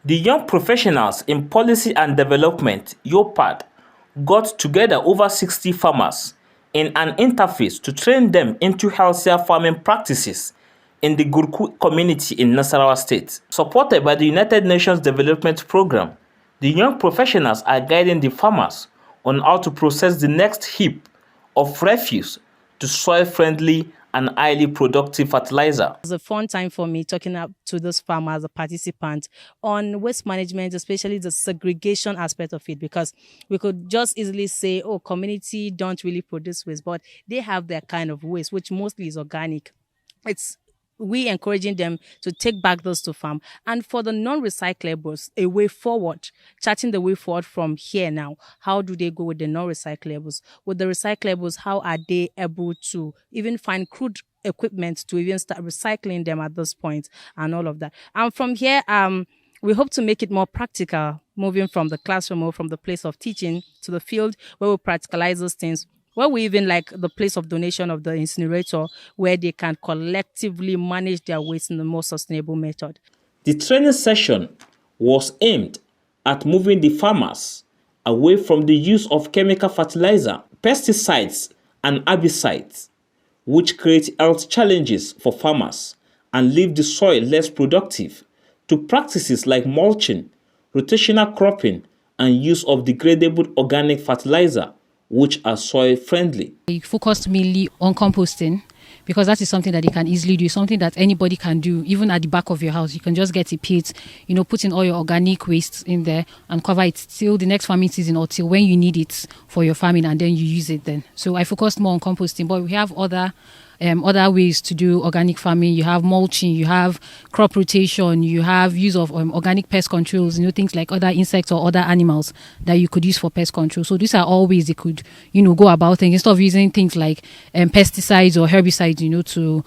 The young professionals in policy and development (YOPAD) got together over 60 farmers in an interface to train them into healthier farming practices in the Gurku community in Nasarawa State. Supported by the United Nations Development Programme, the young professionals are guiding the farmers on how to process the next heap of refuse to soil-friendly and highly productive fertilizer. It was a fun time for me talking up to those farmers, the participants, on waste management, especially the segregation aspect of it, because we could just easily say, oh, community don't really produce waste, but they have their kind of waste, which mostly is organic. It's we encouraging them to take back those to farm. And for the non-recyclables, a way forward, charting the way forward from here now. How do they go with the non-recyclables? With the recyclables, how are they able to even find crude equipment to even start recycling them at this point and all of that? And from here, we hope to make it more practical, moving from the classroom or from the place of teaching to the field where we practicalize those things, where we even like the place of donation of the incinerator, where they can collectively manage their waste in a more sustainable method. The training session was aimed at moving the farmers away from the use of chemical fertilizer, pesticides, and herbicides, which create health challenges for farmers and leave the soil less productive, to practices like mulching, rotational cropping, and use of degradable organic fertilizer, which are soil friendly. We focused mainly on composting because that is something that they can easily do, something that anybody can do, even at the back of your house. You can just get a pit, put in all your organic waste in there and cover it till the next farming season or till when you need it for your farming, and then you use it then. So I focused more on composting, but we have other ways to do organic farming. You have mulching, you have crop rotation, you have use of organic pest controls, things like other insects or other animals that you could use for pest control. So these are all ways they could, go about things instead of using things like pesticides or herbicides, to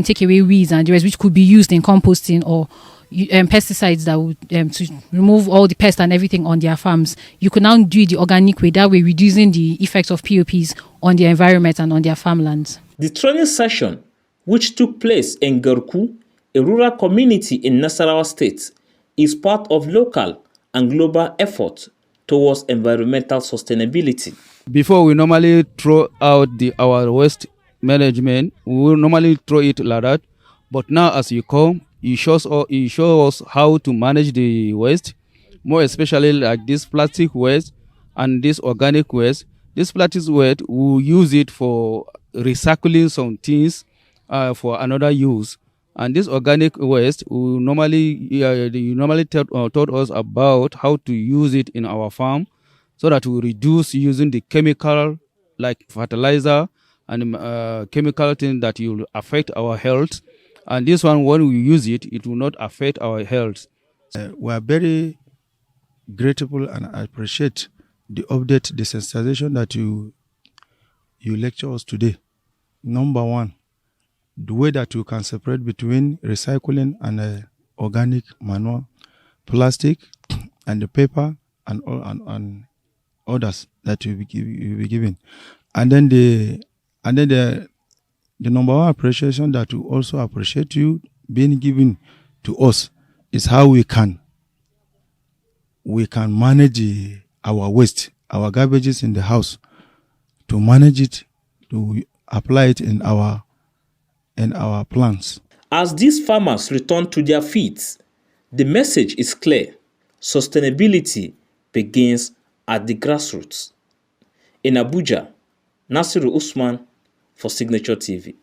take away weeds and the rest, which could be used in composting, or pesticides that would to remove all the pests and everything on their farms. You could now do it the organic way, that way reducing the effects of POPs on the environment and on their farmlands. The training session, which took place in Gurku, a rural community in Nasarawa State, is part of local and global efforts towards environmental sustainability. Before, we normally throw out our waste management. We will normally throw it like that. But now, as you come, you show us how to manage the waste, more especially like this plastic waste and this organic waste. This plastic waste, we'll use it for recycling some things for another use. And this organic waste, you normally taught us about how to use it in our farm, so that we reduce using the chemical like fertilizer and chemical things that will affect our health. And this one, when we use it, it will not affect our health. We are very grateful and appreciate the update, the sensitization that you lecture us today. Number one, the way that you can separate between recycling and organic manure, plastic, and the paper, and all and others that you will be given, and then the number one appreciation that we also appreciate you being given to us is how we can manage our waste, our garbages in the house, to manage it, to apply it in our plants. As these farmers return to their fields, the message is clear: sustainability begins at the grassroots. In Abuja, Nasiru Usman for Signature TV.